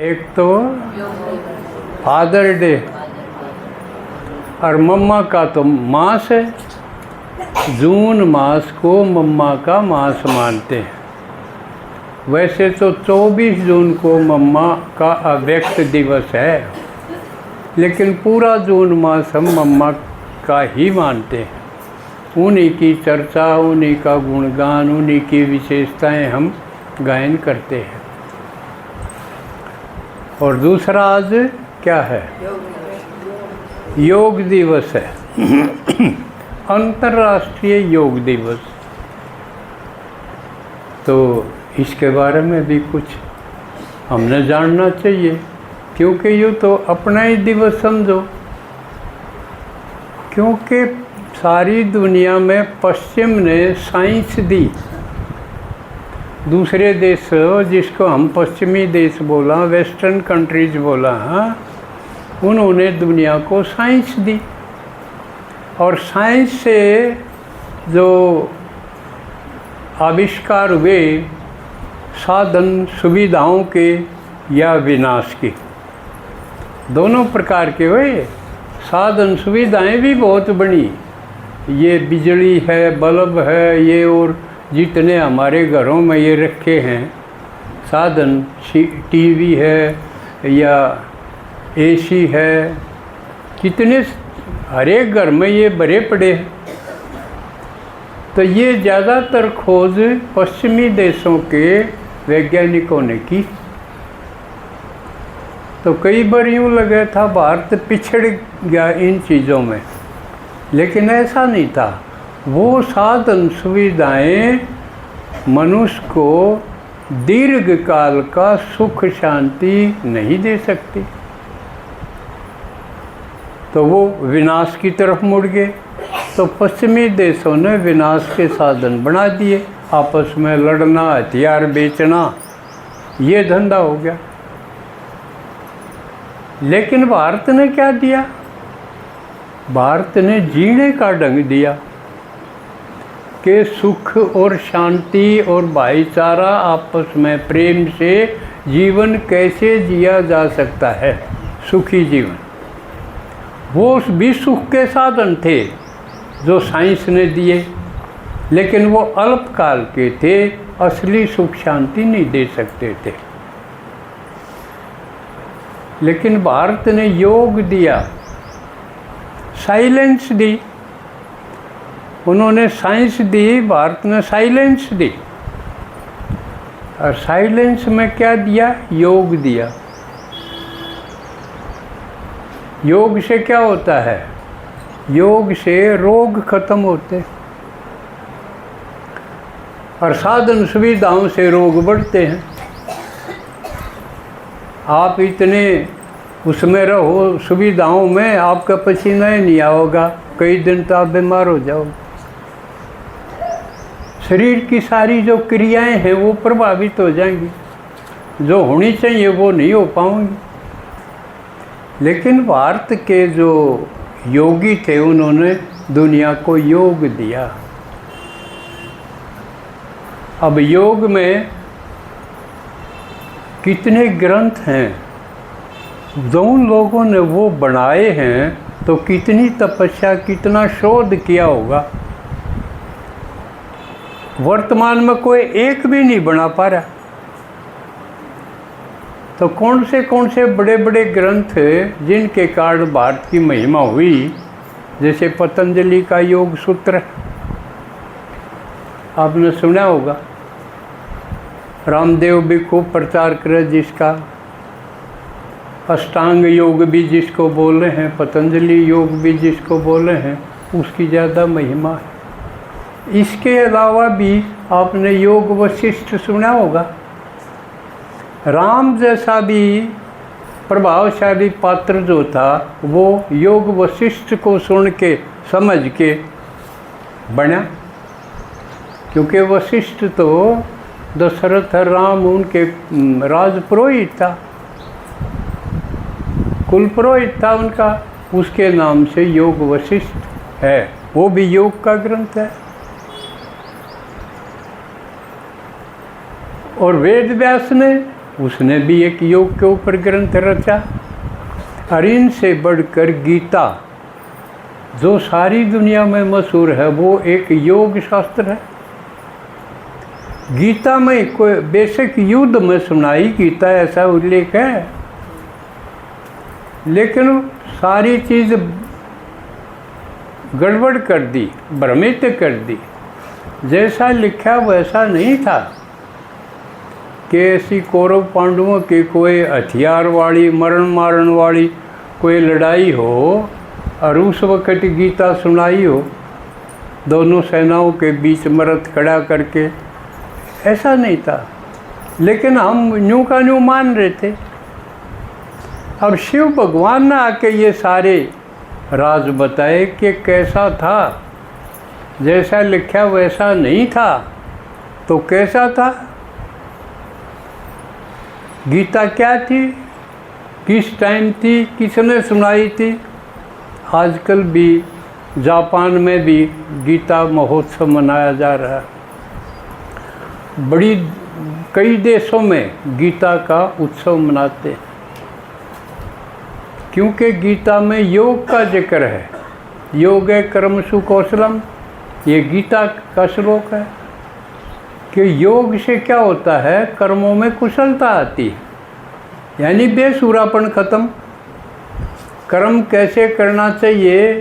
एक तो father day और मम्मा का तो मास है। जून मास को मम्मा का मास मानते हैं। वैसे तो 24 जून को मम्मा का अव्यक्त दिवस है, लेकिन पूरा जून मास हम मम्मा का ही मानते हैं। उन्हीं की चर्चा, उन्हीं का गुणगान, उन्हीं की विशेषताएं हम गायन करते हैं। और दूसरा आज क्या है? योग दिवस है। अंतर्राष्ट्रीय योग दिवस। तो इसके बारे में भी कुछ हमने जानना चाहिए, क्योंकि ये तो अपना ही दिवस समझो। क्योंकि सारी दुनिया में पश्चिम ने साइंस दी। दूसरे देश जिसको हम पश्चिमी देश बोला, वेस्टर्न कंट्रीज बोला, उन्होंने दुनिया को साइंस दी। और साइंस से जो आविष्कार हुए साधन सुविधाओं के या विनाश के, दोनों प्रकार के हुए। साधन सुविधाएं भी बहुत बनी। ये बिजली है, बल्ब है, ये और जितने हमारे घरों में ये रखे हैं साधन, टीवी है या एसी है, कितने हर एक घर में ये भरे पड़े हैं। तो ये ज़्यादातर खोज पश्चिमी देशों के वैज्ञानिकों ने की। तो कई बार यूँ लगा था भारत पिछड़ गया इन चीज़ों में, लेकिन ऐसा नहीं था। वो साधन सुविधाएं मनुष्य को दीर्घ काल का सुख शांति नहीं दे सकती, तो वो विनाश की तरफ मुड़ गए। तो पश्चिमी देशों ने विनाश के साधन बना दिए। आपस में लड़ना, हथियार बेचना, ये धंधा हो गया। लेकिन भारत ने क्या दिया? भारत ने जीने का ढंग दिया कि सुख और शांति और भाईचारा, आपस में प्रेम से जीवन कैसे जिया जा सकता है, सुखी जीवन। वो भी सुख के साधन थे जो साइंस ने दिए, लेकिन वो अल्पकाल के थे, असली सुख शांति नहीं दे सकते थे। लेकिन भारत ने योग दिया, साइलेंस दी। उन्होंने साइंस दी, भारत ने साइलेंस दी। और साइलेंस में क्या दिया? योग दिया। योग से क्या होता है? योग से रोग खत्म होते और साधन सुविधाओं से रोग बढ़ते हैं। आप इतने उसमें रहो सुविधाओं में, आपका पसीना ही नहीं आओगा, कई दिन तो आप बीमार हो जाओगे। शरीर की सारी जो क्रियाएं हैं वो प्रभावित हो जाएंगी, जो होनी चाहिए वो नहीं हो पाएंगी। लेकिन भारत के जो योगी थे, उन्होंने दुनिया को योग दिया। अब योग में कितने ग्रंथ हैं, जो उन लोगों ने वो बनाए हैं, तो कितनी तपस्या, कितना शोध किया होगा। वर्तमान में कोई एक भी नहीं बना पा रहा। तो कौन से बड़े बड़े ग्रंथ जिनके कारण भारत की महिमा हुई, जैसे पतंजलि का योग सूत्र आपने सुना होगा। रामदेव भी खूब प्रचार करे जिसका। अष्टांग योग भी जिसको बोले हैं, पतंजलि योग भी जिसको बोले हैं, उसकी ज़्यादा महिमा है। इसके अलावा भी आपने योग वशिष्ठ सुना होगा। राम जैसा भी प्रभावशाली पात्र जो था, वो योग वशिष्ठ को सुन के, समझ के बना। क्योंकि वशिष्ठ तो दशरथ राम उनके राजपुरोहित था, कुल पुरोहित था उनका, उसके नाम से योग वशिष्ठ है। वो भी योग का ग्रंथ है। और वेद व्यास ने उसने भी एक योग के ऊपर ग्रंथ रचा। और इनसे बढ़कर गीता जो सारी दुनिया में मशहूर है वो एक योग शास्त्र है। गीता में कोई बेशक युद्ध में सुनाई गीता ऐसा उल्लेख है, लेकिन सारी चीज़ गड़बड़ कर दी, भ्रमित कर दी। जैसा लिखा वैसा नहीं था कि ऐसी कौरव पांडवों की कोई हथियार वाली मरण मारन वाली कोई लड़ाई हो और उस वक़्त गीता सुनाई हो दोनों सेनाओं के बीच मरथ खड़ा करके, ऐसा नहीं था। लेकिन हम न्यू का न्यू मान रहे थे। अब शिव भगवान ने आके ये सारे राज बताए कि कैसा था, जैसा लिखा वैसा नहीं था। तो कैसा था? गीता क्या थी, किस टाइम थी, किसने सुनाई थी? आजकल भी जापान में भी गीता महोत्सव मनाया जा रहा है। कई देशों में गीता का उत्सव मनाते हैं, क्योंकि गीता में योग का जिक्र है। योग है कर्मसु कौशलम, ये गीता का श्लोक है कि योग से क्या होता है, कर्मों में कुशलता आती है, यानी बेसुरापन खत्म। कर्म कैसे करना चाहिए,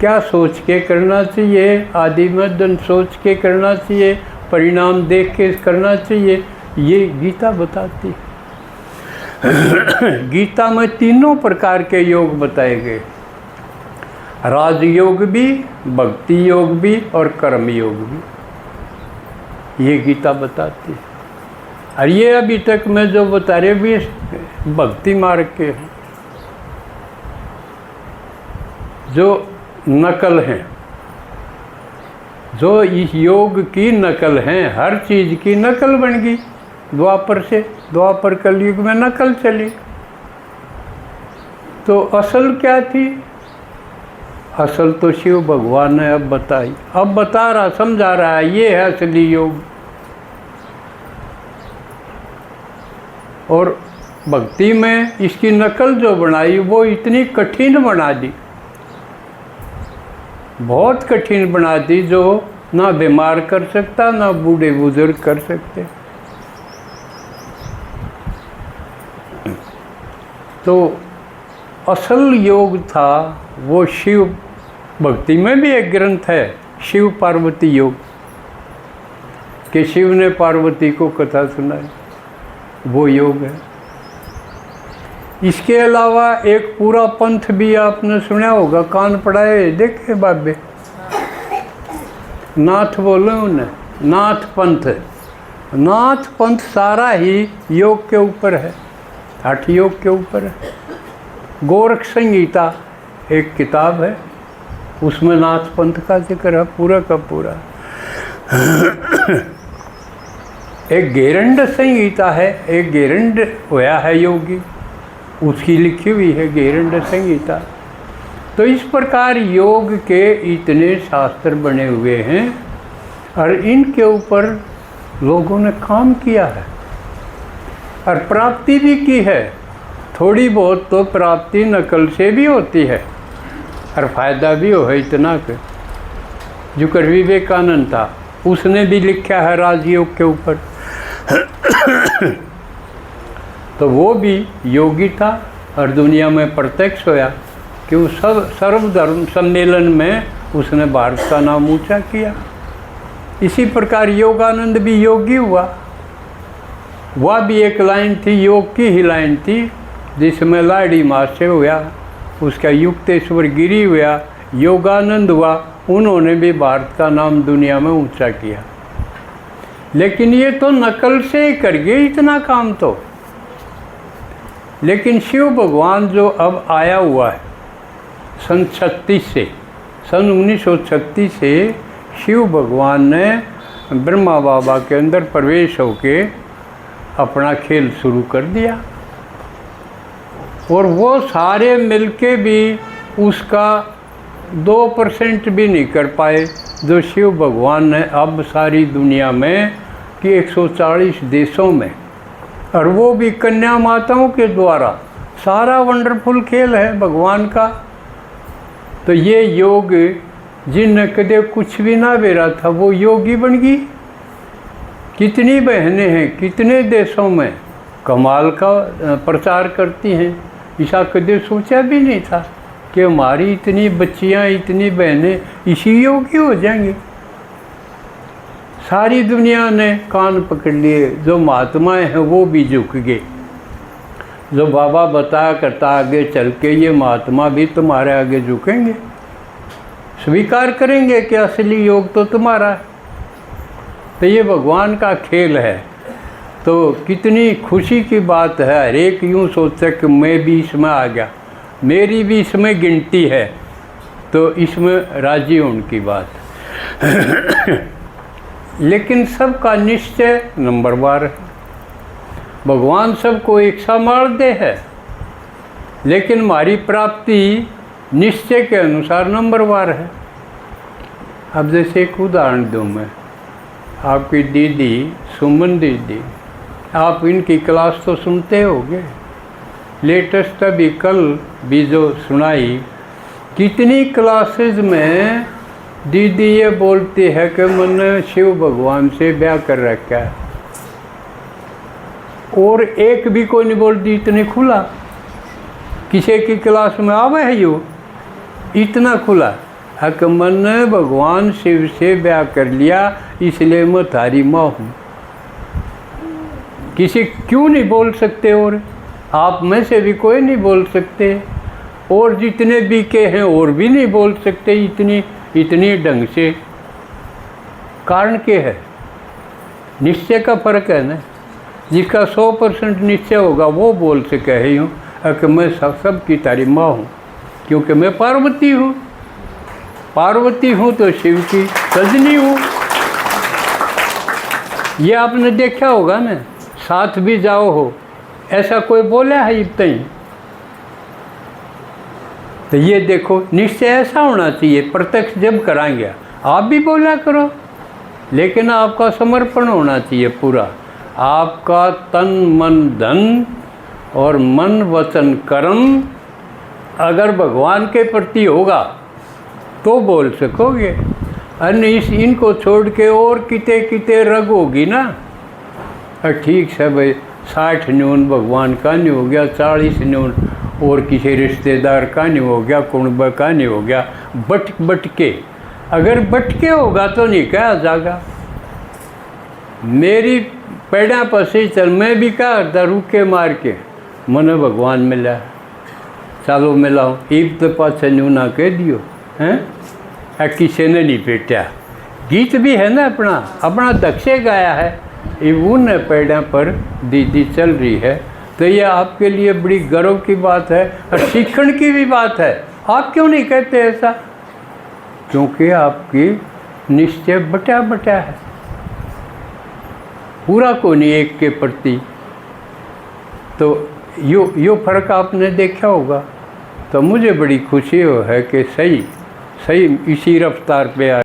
क्या सोच के करना चाहिए, आदि मध्य सोच के करना चाहिए, परिणाम देख के करना चाहिए, ये गीता बताती है। गीता में तीनों प्रकार के योग बताए गए, राजयोग भी, भक्ति योग भी और कर्म योग भी, ये गीता बताती है। और ये अभी तक मैं जो बता रहे भी भक्ति मार्ग के हैं, जो नकल हैं, जो इस योग की नकल हैं, हर चीज़ की नकल बन गई द्वापर से। द्वापर कलयुग में नकल चली, तो असल क्या थी? असल तो शिव भगवान ने अब बताई, अब बता रहा, समझा रहा है, ये है असली योग। और भक्ति में इसकी नकल जो बनाई वो इतनी कठिन बना दी, बहुत कठिन बना दी, जो ना बीमार कर सकता ना बूढ़े बुजुर्ग कर सकते। तो असल योग था वो शिव भक्ति में भी एक ग्रंथ है, शिव पार्वती योग, कि शिव ने पार्वती को कथा सुनाई, वो योग है। इसके अलावा एक पूरा पंथ भी आपने सुना होगा, कान पड़ाए देखे बाबे, नाथ बोले उन्हें, नाथ पंथ। नाथ पंथ सारा ही योग के ऊपर है, हठ योग के ऊपर है। गोरख संगीता एक किताब है, उसमें नाथ पंथ का जिक्र है पूरा का पूरा। एक गेरंड संगीता है, एक गेरंड होया है योगी, उसकी लिखी हुई है गेरंड संगीता। तो इस प्रकार योग के इतने शास्त्र बने हुए हैं और इनके ऊपर लोगों ने काम किया है और प्राप्ति भी की है। थोड़ी बहुत तो प्राप्ति नकल से भी होती है और फायदा भी हो है इतना कि जो कर विवेकानंद था उसने भी लिखा है राजयोग के ऊपर। तो वो भी योगी था और दुनिया में प्रत्यक्ष होया कि उस सर्वधर्म सम्मेलन में उसने भारत का नाम ऊंचा किया। इसी प्रकार योगानंद भी योगी हुआ। वह भी एक लाइन थी, योग की ही लाइन थी, जिसमें लाड़ी माँ से हुआ, उसका युक्तेश्वर गिरी हुआ, योगानंद हुआ। उन्होंने भी भारत का नाम दुनिया में ऊंचा किया। लेकिन ये तो नकल से ही कर गए इतना काम तो। लेकिन शिव भगवान जो अब आया हुआ है सन 1936 से शिव भगवान ने ब्रह्मा बाबा के अंदर प्रवेश होके अपना खेल शुरू कर दिया और वो सारे मिलके भी उसका 2% भी नहीं कर पाए जो शिव भगवान ने अब सारी दुनिया में कि 140 देशों में और वो भी कन्या माताओं के द्वारा। सारा वंडरफुल खेल है भगवान का। तो ये योग जिन कदे कुछ भी ना बेरा था वो योगी बन गई। कितनी बहनें हैं कितने देशों में कमाल का प्रचार करती हैं। ऐसा कदे सोचा भी नहीं था कि हमारी इतनी बच्चियां इतनी बहनें इसी योगी हो जाएंगी। सारी दुनिया ने कान पकड़ लिए। जो महात्माएं हैं वो भी झुक गए। जो बाबा बताया करता आगे चल के ये महात्मा भी तुम्हारे आगे झुकेंगे, स्वीकार करेंगे कि असली योग तो तुम्हारा है। तो ये भगवान का खेल है। तो कितनी खुशी की बात है। हर एक यूँ सोचता कि मैं भी इसमें आ गया, मेरी भी इसमें गिनती है, तो इसमें राजी होने की बात। लेकिन सबका निश्चय नंबरवार है। भगवान सबको एक सा मार दे है, लेकिन हमारी प्राप्ति निश्चय के अनुसार नंबरवार है। अब जैसे एक उदाहरण दूँ मैं, आपकी दीदी सुमन दीदी, आप इनकी क्लास तो सुनते होंगे। लेटेस्ट अभी कल भी जो सुनाई, कितनी क्लासेस में दीदी ये बोलती है कि मैंने शिव भगवान से ब्याह कर रखा है, और एक भी कोई नहीं बोलती इतने खुला। किसी की क्लास में आवे है यो इतना खुला है कि मैंने भगवान शिव से ब्याह कर लिया, इसलिए मैं थारी माँ हूँ। किसी क्यों नहीं बोल सकते? और आप में से भी कोई नहीं बोल सकते, और जितने भी के हैं और भी नहीं बोल सकते इतनी ढंग से। कारण क्या है? निश्चय का फर्क है ना। जिसका 100% निश्चय होगा वो बोल सके है यूँ कि मैं सब की तारी माँ हूँ, क्योंकि मैं पार्वती हूँ। पार्वती हूँ तो शिव की सजनी हूँ। ये आपने देखा होगा ना, साथ भी जाओ हो, ऐसा कोई बोला है इतना ही? तो ये देखो निश्चय ऐसा होना चाहिए। प्रत्यक्ष जब कराएंगे आप भी बोला करो, लेकिन आपका समर्पण होना चाहिए पूरा। आपका तन मन धन और मन वचन कर्म अगर भगवान के प्रति होगा तो बोल सकोगे। अन्य इनको छोड़ के और किते किते रग होगी ना। ठीक है भाई, 60 न्यून भगवान का नहीं हो गया, 40 न्यून और किसी रिश्तेदार का नहीं हो गया, कुणबा का नहीं हो गया। बटके अगर बटके होगा तो नहीं कहा जाएगा। मेरी पैड़ा पसी चल, मैं भी कहा था रुके मार के मन भगवान मिला, चलो मिलाओ। ईब तो पाछे न्यू ना कह दियो हैं, किसी ने नहीं पेटा। गीत भी है ना अपना दक्षे गाया है। इवन पैड़ा पर दीदी चल रही है, तो ये आपके लिए बड़ी गर्व की बात है और सीखने की भी बात है। आप क्यों नहीं कहते ऐसा? क्योंकि आपकी निश्चय बटा है, पूरा को नहीं एक के प्रति। तो यो फर्क आपने देखा होगा। तो मुझे बड़ी खुशी है कि सही इसी रफ्तार पे आ